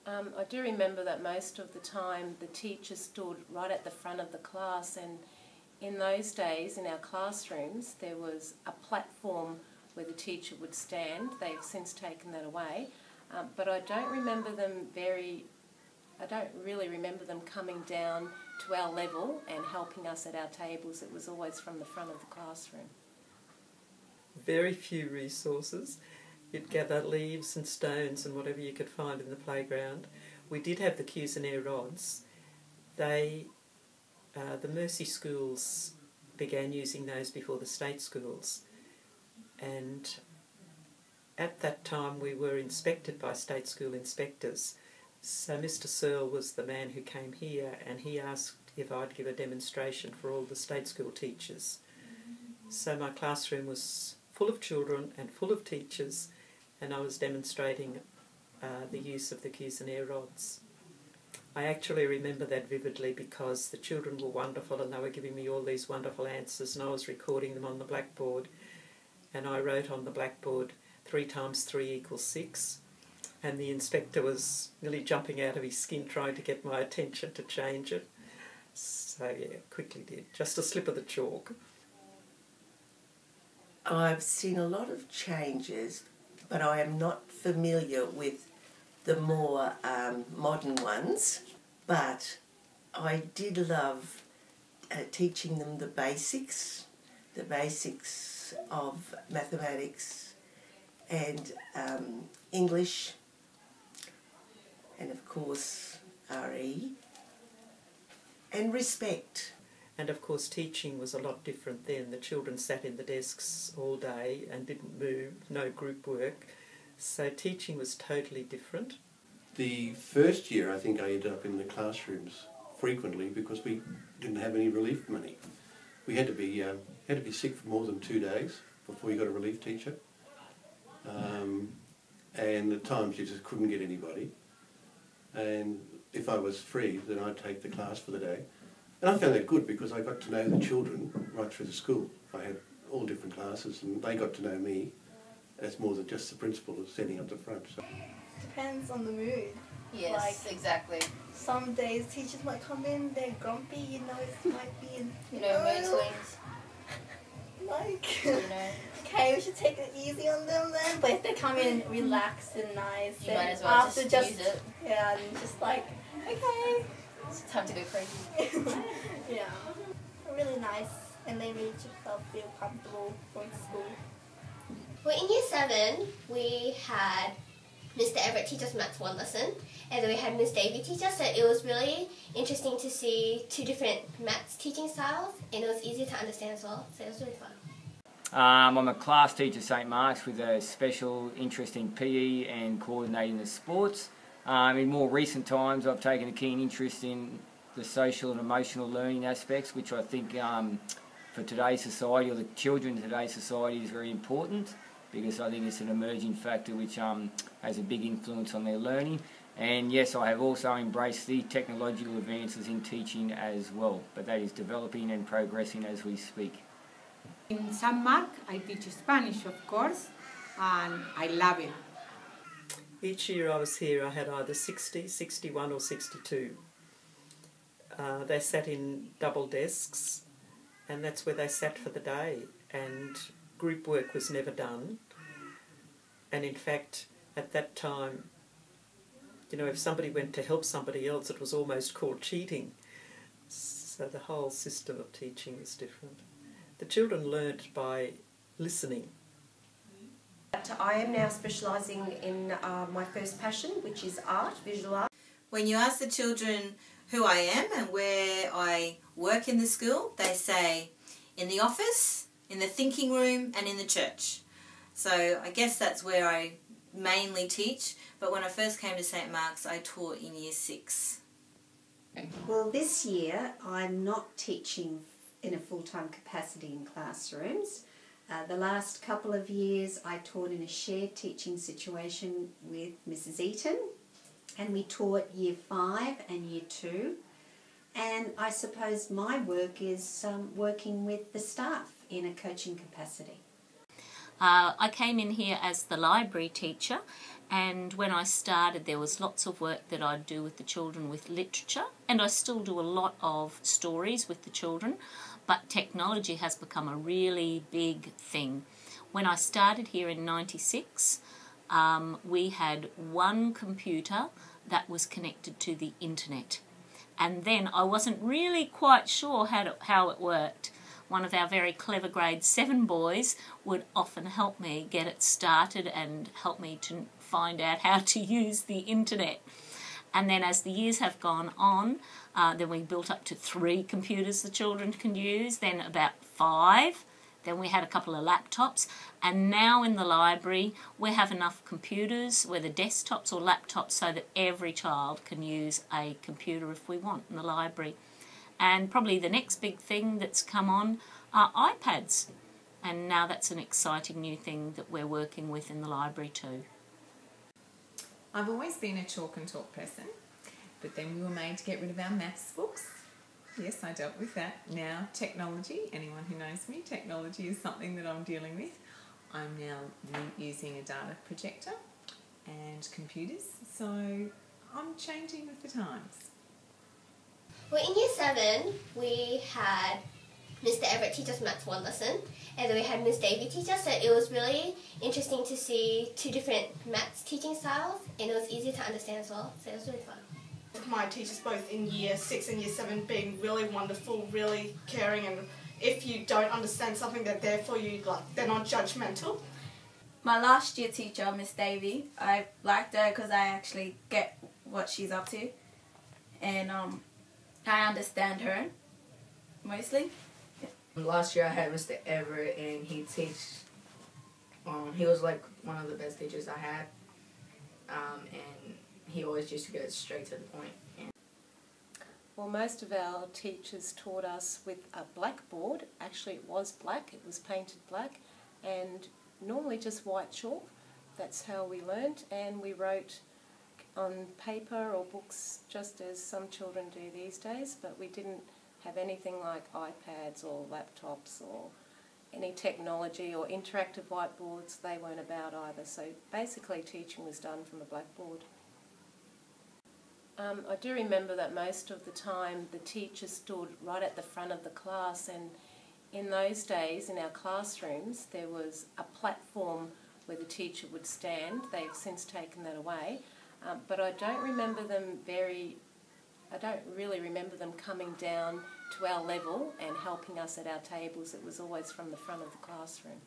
I do remember that most of the time the teacher stood right at the front of the class, and in those days in our classrooms there was a platform where the teacher would stand. They've since taken that away, but I don't really remember them coming down to our level and helping us at our tables. It was always from the front of the classroom. Very few resources. You'd gather leaves and stones and whatever you could find in the playground. We did have the Currrent rods. The Mercy schools began using those before the state schools, and at that time we were inspected by state school inspectors. So Mr. Searle was the man who came here, and he asked if I'd give a demonstration for all the state school teachers. So my classroom was full of children and full of teachers, and I was demonstrating the use of the Currrent rods. I actually remember that vividly because the children were wonderful and they were giving me all these wonderful answers, and I was recording them on the blackboard, and I wrote on the blackboard 3 times 3 = 6, and the inspector was nearly jumping out of his skin trying to get my attention to change it. So yeah, quickly did. Just a slip of the chalk. I've seen a lot of changes, but I am not familiar with the more modern ones. But I did love teaching them the basics of mathematics and English, and of course RE, and respect. And of course teaching was a lot different then. The children sat in the desks all day and didn't move, no group work. So teaching was totally different. The first year I think I ended up in the classrooms frequently because we didn't have any relief money. We had to be sick for more than 2 days before you got a relief teacher. And at times you just couldn't get anybody. And if I was free, then I'd take the class for the day. And I found that good because I got to know the children right through the school. I had all different classes and they got to know me as more than just the principal was standing up the front. So. Depends on the mood. Yes, like, exactly. Some days teachers might come in, they're grumpy, you know, it might be in, mood swings. Like, okay, we should take it easy on them then. But if they come in relaxed and nice, you might as well just use it. Yeah, and just like, okay. It's time to go crazy. Yeah. Really nice, and they made yourself feel comfortable going to school. Well, in Year 7, we had Mr. Everett teach us maths 1 lesson, and then we had Miss Davey teach us, so it was really interesting to see 2 different maths teaching styles, and it was easy to understand as well, so it was really fun. I'm a class teacher at St. Mark's with a special interest in PE and coordinating the sports. In more recent times I've taken a keen interest in the social and emotional learning aspects, which I think for today's society, or the children in today's society, is very important, because I think it's an emerging factor which has a big influence on their learning. And yes, I have also embraced the technological advances in teaching as well, but that is developing and progressing as we speak. In St. Mark, I teach Spanish, of course, and I love it. Each year I was here, I had either 60, 61 or 62. They sat in double desks, and that's where they sat for the day, and group work was never done. And in fact, at that time, if somebody went to help somebody else, it was almost called cheating. So the whole system of teaching was different. The children learnt by listening. I am now specialising in my first passion, which is art, visual art. When you ask the children who I am and where I work in the school, they say in the office, in the thinking room and in the church. So I guess that's where I mainly teach, but when I first came to St. Mark's I taught in Year 6. Well, this year I'm not teaching in a full-time capacity in classrooms. The last couple of years I taught in a shared teaching situation with Mrs. Eaton, and we taught Year 5 and Year 2, and I suppose my work is working with the staff in a coaching capacity. I came in here as the library teacher, and when I started there was lots of work that I'd do with the children with literature, and I still do a lot of stories with the children, but technology has become a really big thing. When I started here in '96, we had one computer that was connected to the internet, and then I wasn't really quite sure how it worked. One of our very clever grade 7 boys would often help me get it started and help me to find out how to use the internet. And then as the years have gone on, then we built up to 3 computers the children can use, then about 5, then we had a couple of laptops, and now in the library we have enough computers, whether desktops or laptops, so that every child can use a computer if we want in the library. And probably the next big thing that's come on are iPads, and now that's an exciting new thing that we're working with in the library too. I've always been a chalk and talk person, but then we were made to get rid of our maths books. Yes, I dealt with that. Now technology, anyone who knows me, technology is something that I'm dealing with. I'm now using a data projector and computers, so I'm changing with the times. Well, in Year 7, we had Mr. Everett teach us maths 1 lesson, and then we had Miss Davey teach us, so it was really interesting to see 2 different maths teaching styles, and it was easy to understand as well, so it was really fun. My teachers both in Year 6 and Year 7 being really wonderful, really caring, and if you don't understand something, they're there for you, like they're not judgmental. My last year teacher, Miss Davey, I liked her because I actually get what she's up to, and I understand her mostly. Last year I had Mr. Everett, and he was like one of the best teachers I had, and he always used to go straight to the point. Well, most of our teachers taught us with a blackboard. Actually, it was black, it was painted black, and normally just white chalk. That's how we learnt, and we wrote on paper or books just as some children do these days, but we didn't have anything like iPads or laptops or any technology or interactive whiteboards. They weren't about either, so basically teaching was done from a blackboard. I do remember that most of the time the teacher stood right at the front of the class, and in those days in our classrooms there was a platform where the teacher would stand. They've since taken that away, but I don't really remember them coming down to our level and helping us at our tables. It was always from the front of the classroom.